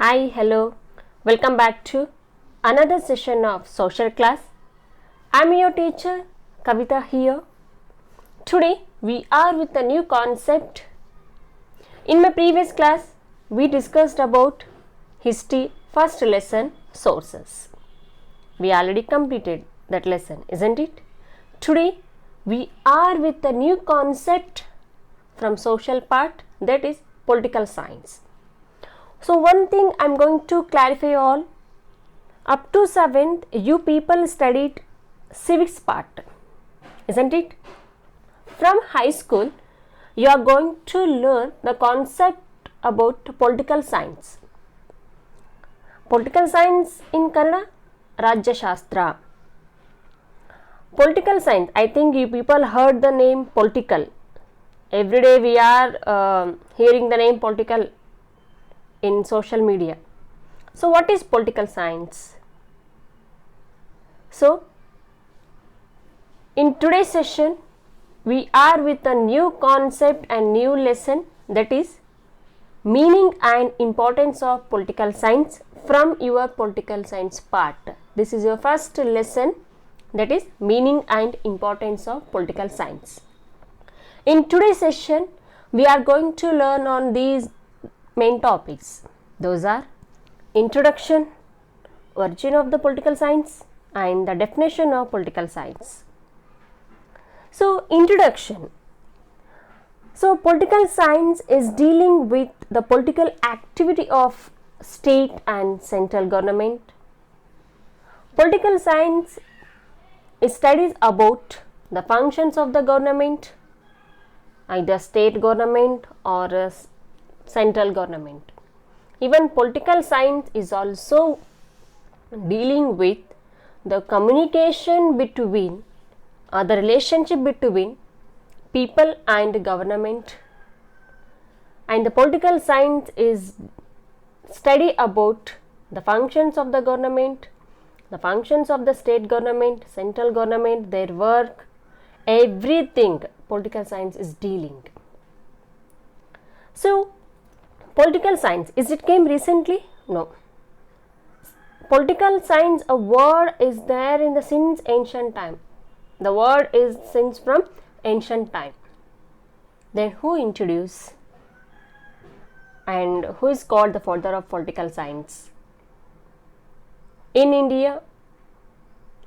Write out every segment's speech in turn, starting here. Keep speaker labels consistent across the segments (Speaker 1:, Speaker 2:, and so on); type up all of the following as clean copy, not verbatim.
Speaker 1: Hi, hello, welcome back to another session of social class. I'm your teacher Kavita here. Today we are with a new concept. In my previous class, we discussed about history first lesson sources. We already completed that lesson, isn't it? Today we are with a new concept from social part, that is political science. So one thing I'm going to clarify all. Up to 7th, you people studied civics part, isn't it? From high school, you are going to learn the concept about political science. Political science in Kannada, Rajya Shastra. Political science, I think you people heard the name political. Every day we are hearing the name political in social media. So what is political science? So in today's session we are with a new concept and new lesson, that is meaning and importance of political science from your political science part. This is your first lesson, that is meaning and importance of political science. In today's session we are going to learn on these main topics. Those are introduction, origin of the political science, and the definition of political science. So introduction. So political science is dealing with the political activity of state and central government. Political science studies about the functions of the government, either state government or central government. Even political science is also dealing with the communication between the relationship between people and government, and the political science is study about the functions of the government, the functions of the state government, central government, their work, everything political science is dealing. So political science, is it came recently? No. Political science, a word is there in the since ancient time. The word is since from ancient time. Then who introduced and who is called the father of political science? In India,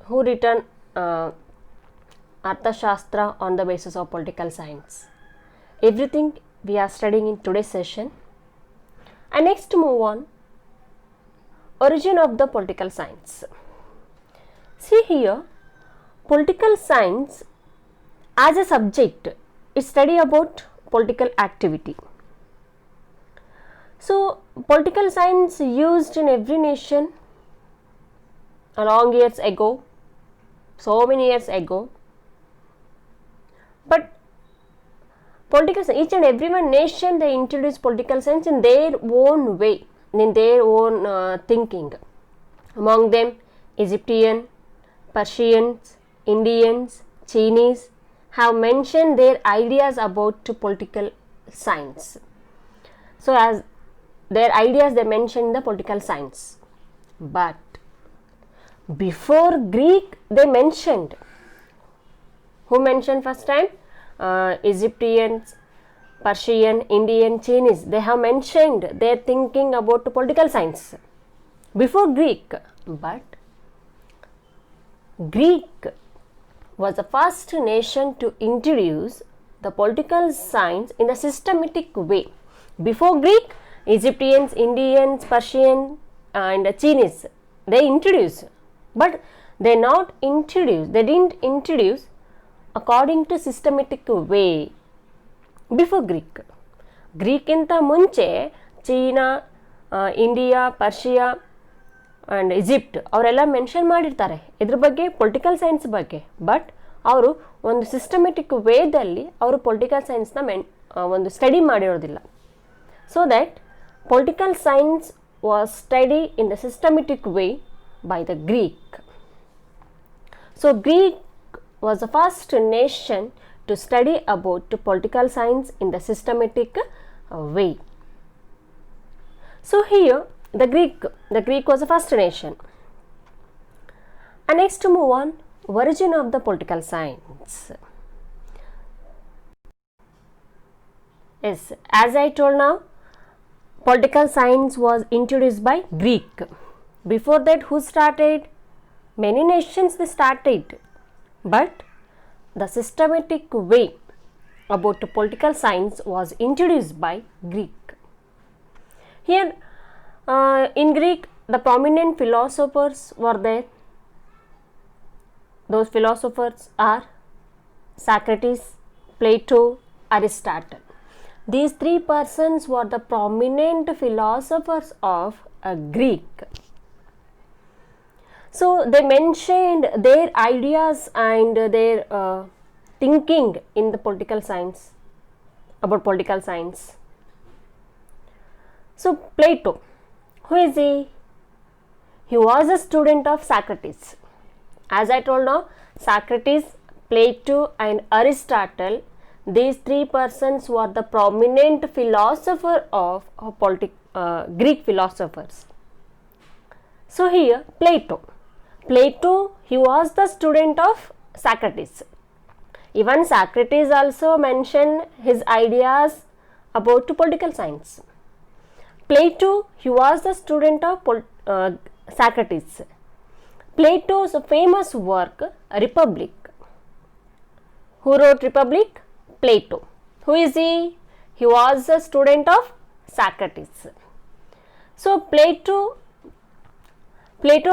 Speaker 1: who written Arthashastra on the basis of political science? Everything we are studying in today's session. And next move on, origin of the political science. See here, political science as a subject is study about political activity. So political science used in every nation long years ago, so many years ago. But political science, each and every one nation, they introduce political science in their own way, in their own thinking. Among them, Egyptian, Persians, Indians, Chinese have mentioned their ideas about political science. So as their ideas they mentioned the political science. But before Greek they mentioned, who mentioned first time? Egyptians, Persian, Indian, Chinese, they have mentioned their thinking about political science before Greek. But Greek was the first nation to introduce the political science in a systematic way. Before Greek, Egyptians, Indians, Persian and Chinese, they introduced, but they didn't introduce according to systematic way before Greek. Greek ಇಂತ ಮುಂಚೆ China, India, Persia and Egypt ಅವರೆಲ್ಲ mention ಮಾಡಿರ್ತಾರೆ ಇದ್ರ ಬಗ್ಗೆ, political science ಬಗ್ಗೆ. But ಅವರು ಒಂದು systematic ವೇದಲ್ಲಿ ಅವರು ಪೊಲಿಟಿಕಲ್ ಸೈನ್ಸ್ನ ಒಂದು ಸ್ಟಡಿ ಮಾಡಿರೋದಿಲ್ಲ. So that political science was study in the systematic way by the Greek. So Greek was the first nation to study about political science in the systematic way. So here The Greek was the first nation. And next to move on, origin of the political science. Yes, as I told now, political science was introduced by Greek. Before that, who started? Many nations they started, but the systematic way about political science was introduced by Greek. Here, in Greek, the prominent philosophers were there. Those philosophers are Socrates, Plato, Aristotle. These three persons were the prominent philosophers of Greek. So they mentioned their ideas and their thinking in the political science, about political science. So Plato, who is he? He was a student of Socrates. As I told now, Socrates, Plato and Aristotle, these three persons were the prominent philosopher of Greek philosophers. So here Plato, he was the student of Socrates. Even Socrates also mentioned his ideas about political science. Plato, he was the student of Socrates. Plato's famous work, Republic. Who wrote Republic? Plato. Who is he? He was a student of Socrates. So Plato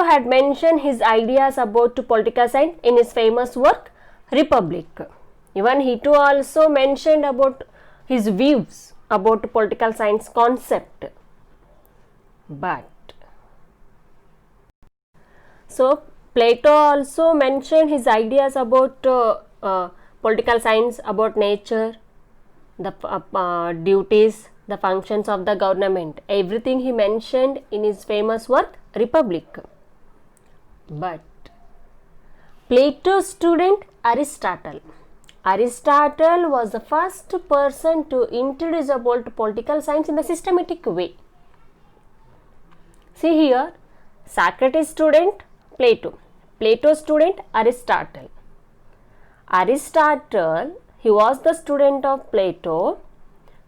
Speaker 1: had mentioned his ideas about political science in his famous work Republic. Even he too also mentioned about his views about political science concept. But so Plato also mentioned his ideas about political science, about nature, the duties, the functions of the government. Everything he mentioned in his famous work Republic. But Plato's student Aristotle was the first person to introduce about political science in a systematic way. See here, Socrates student Plato, Plato's student Aristotle. Aristotle, he was the student of Plato.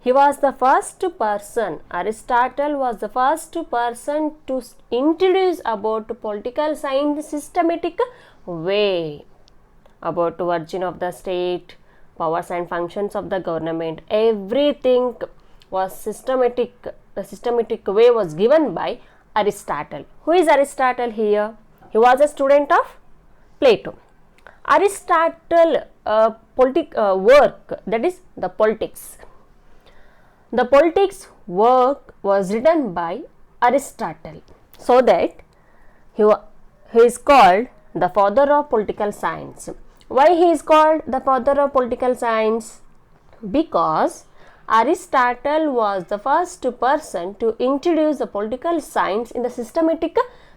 Speaker 1: He was the first person, Aristotle was the first person to introduce about political science systematic way, about origin of the state, powers and functions of the government. Everything was systematic. The systematic way was given by Aristotle. Who is Aristotle here? He was a student of Plato. Aristotle work, that is the politics. The politics work was written by Aristotle, so that he is called the father of political science. Why he is called the father of political science? Because Aristotle was the first person to introduce the political science in the systematic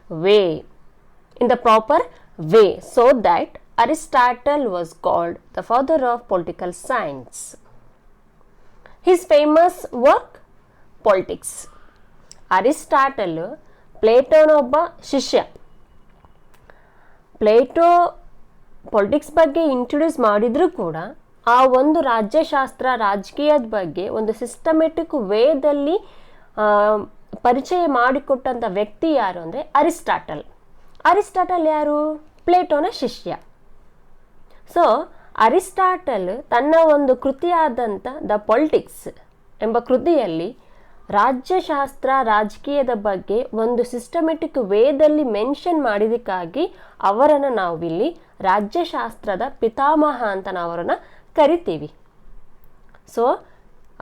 Speaker 1: way, in the proper way, so that Aristotle was called the father of political science. His famous work Politics. Aristotle, ಪ್ಲೇಟೋನೊಬ್ಬ ಶಿಷ್ಯ. Plato politics ಬಗ್ಗೆ introduce ಮಾಡಿದರೂ ಕೂಡ ಆ ಒಂದು ರಾಜ್ಯಶಾಸ್ತ್ರ ರಾಜಕೀಯದ ಬಗ್ಗೆ ಒಂದು systematic ವೇದಲ್ಲಿ ಪರಿಚಯ ಮಾಡಿಕೊಟ್ಟಂಥ ವ್ಯಕ್ತಿ ಯಾರು ಅಂದರೆ ಅರಿಸ್ಟಾಟಲ್. ಅರಿಸ್ಟಾಟಲ್ ಯಾರು? ಪ್ಲೇಟೋನ ಶಿಷ್ಯ. ಸೊ ಅರಿಸ್ಟಾಟಲ್ ತನ್ನ ಒಂದು ಕೃತಿಯಾದಂಥ ದ ಪೊಲಿಟಿಕ್ಸ್ ಎಂಬ ಕೃತಿಯಲ್ಲಿ ರಾಜ್ಯಶಾಸ್ತ್ರ ರಾಜಕೀಯದ ಬಗ್ಗೆ ಒಂದು ಸಿಸ್ಟಮೆಟಿಕ್ ವೇದಲ್ಲಿ ಮೆನ್ಷನ್ ಮಾಡಿದಕ್ಕಾಗಿ ಅವರನ್ನು ನಾವಿಲ್ಲಿ ರಾಜ್ಯಶಾಸ್ತ್ರದ ಪಿತಾಮಹ ಅಂತ ನಾವು ಅವರನ್ನು ಕರಿತೀವಿ. So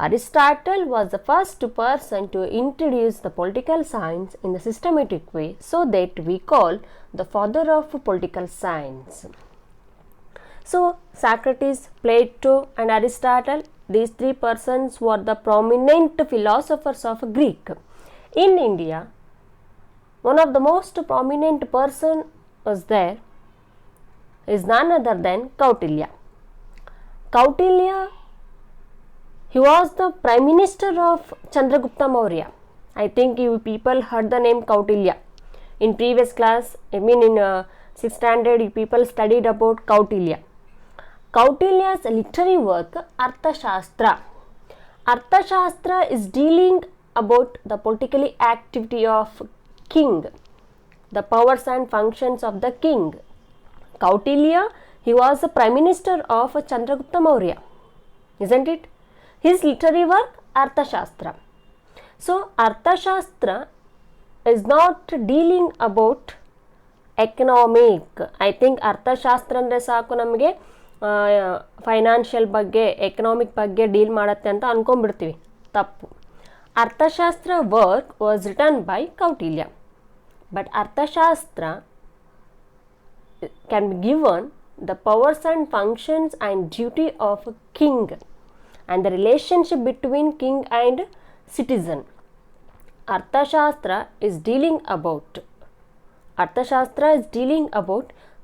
Speaker 1: Aristotle was the first person to introduce the political science in the systematic way, so that we call the father of political science. So Socrates, Plato and Aristotle, these three persons were the prominent philosophers of Greek. In India, one of the most prominent person was there is none other than Kautilya. Kautilya, he was the prime minister of Chandragupta Maurya. I think you people heard the name Kautilya. In previous class, I mean in 6th standard, you people studied about Kautilya. Kautilya's literary work, Arthashastra. Arthashastra is dealing about the political activity of king, the powers and functions of the king. Kautilya, he was the prime minister of Chandragupta Maurya, isn't it? His literary work, Arthashastra. So, Arthashastra is not dealing about economic. I think ಅರ್ಥಶಾಸ್ತ್ರ ಅಂದರೆ ಸಾಕು ನಮಗೆ financial ಬಗ್ಗೆ economic ಬಗ್ಗೆ deal ಮಾಡುತ್ತೆ ಅಂತ ಅನ್ಕೊಂಡ್ಬಿಡ್ತೀವಿ. ತಪ್ಪು. ಅರ್ಥಶಾಸ್ತ್ರ work was written by Kautilya. But ಅರ್ಥಶಾಸ್ತ್ರ can be given the powers and functions and duty of a king and the relationship between king and citizen. Arthashastra is dealing about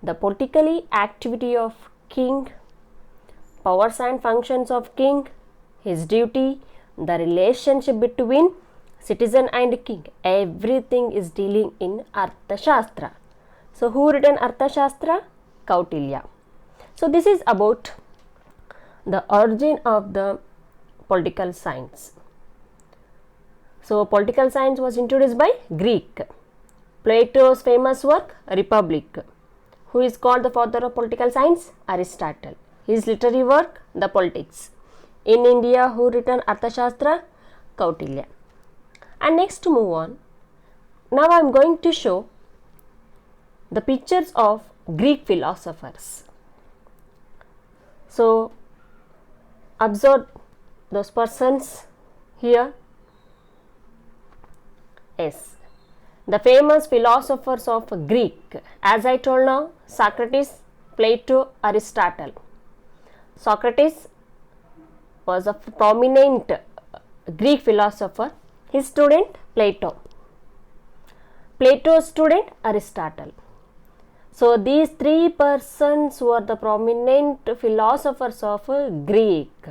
Speaker 1: the political activity of king, powers and functions of king, his duty, the relationship between citizen and king. Everything is dealing in Arthashastra. So, who written Arthashastra? Kautilya. So, this is about the origin of the political science. So, political science was introduced by Greek. Plato's famous work, Republic. Who is called the father of political science? Aristotle. His literary work, The Politics. In India, who written Arthashastra? Kautilya. And next to move on, now I am going to show the pictures of Greek philosophers. So, observe those persons here. Yes, the famous philosophers of Greek, as I told now, Socrates, Plato, Aristotle. Socrates was a prominent Greek philosopher. His student Plato. Plato's student Aristotle. So, these three persons were the prominent philosophers of Greek.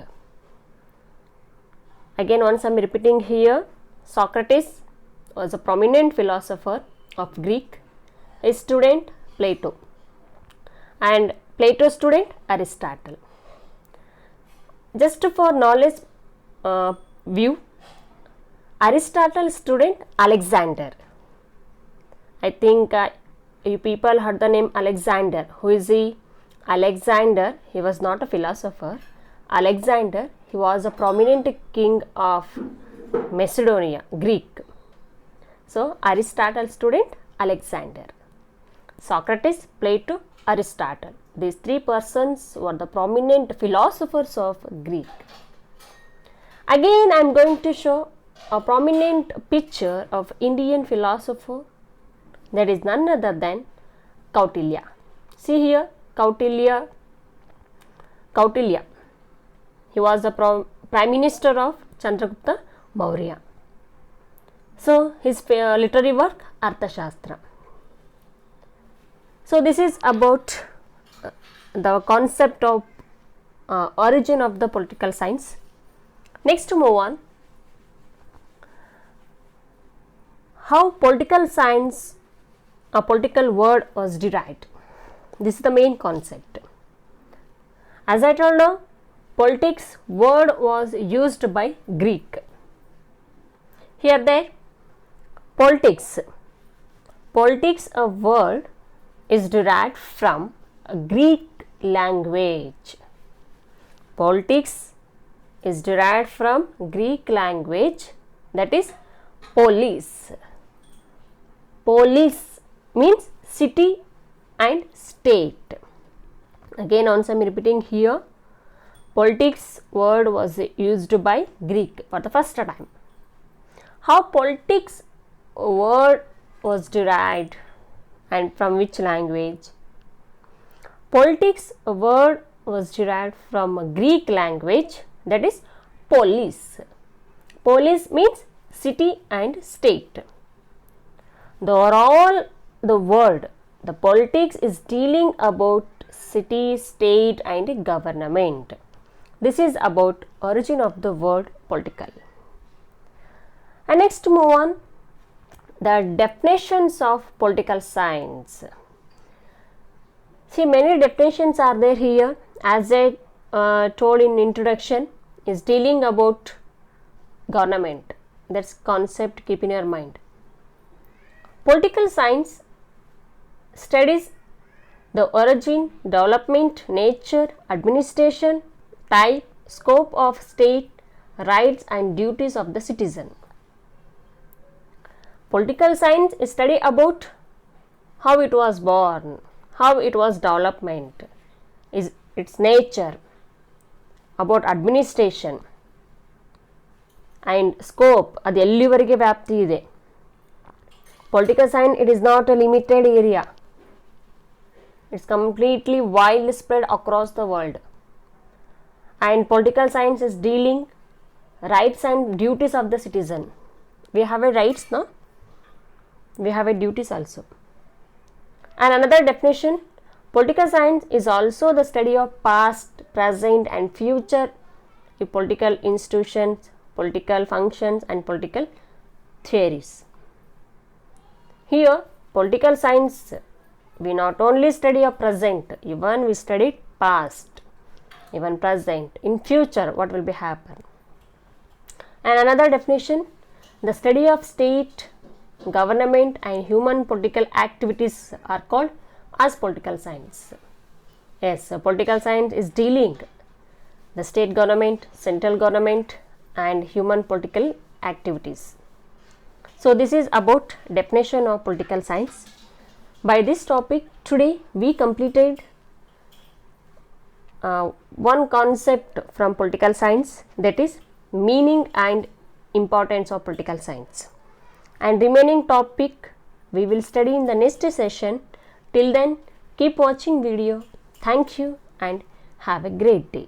Speaker 1: Again, once I am repeating here, Socrates was a prominent philosopher of Greek. His student Plato. And Plato's student Aristotle. Just for knowledge view, Aristotle's student Alexander. I think you people heard the name Alexander. Who is he? Alexander, he was not a philosopher. Alexander, he was a prominent king of Macedonia, Greek. So, Aristotle's student Alexander. Socrates, Plato, Aristotle. These three persons were the prominent philosophers of Greek. Again, I am going to show a prominent picture of Indian philosopher, that is none other than Kautilya. See here, Kautilya. He was the prime minister of Chandragupta Maurya. So, his literary work, Arthashastra. So, this is about the concept of origin of the political science. Next, to move on, how political science, a political word was derived. This is the main concept. As I told now, politics word was used by Greek. Here there, politics a word is derived from a Greek language. Politics is derived from Greek language, that is polis. Polis means city and state. Again, once I am repeating here, politics word was used by Greek for the first time. How politics word was derived and from which language? Politics word was derived from a Greek language, that is polis. Polis means city and state. The overall the word, the politics is dealing about city, state and government. This is about origin of the word political. And next move on the definitions of political science. See, many definitions are there here. As I told in introduction, is dealing about government. That's concept, keep in your mind. Political science studies the origin, development, nature, administration, type, scope of state, rights and duties of the citizen. Political science is study about how it was born, how it was development, is its nature, about administration and scope, ಅದು ಎಲ್ಲಿವರೆಗೆ ವ್ಯಾಪ್ತಿ ಇದೆ. Political science, it is not a limited area. It's completely widespread across the world. And political science is dealing rights and duties of the citizen. We have a rights, no? We have a duties also. And another definition, political science is also the study of past, present and future political institutions, political functions and political theories. Here, political science, we not only study a present, even we study past, even present, in future what will be happen. And another definition, the study of state, government and human political activities are called as political science. Yes, political science is dealing the state government, central government and human political activities. So this is about definition of political science. By this topic today we completed one concept from political science, that is meaning and importance of political science. And remaining topic we will study in the next session. Till then, keep watching video. Thank you and have a great day.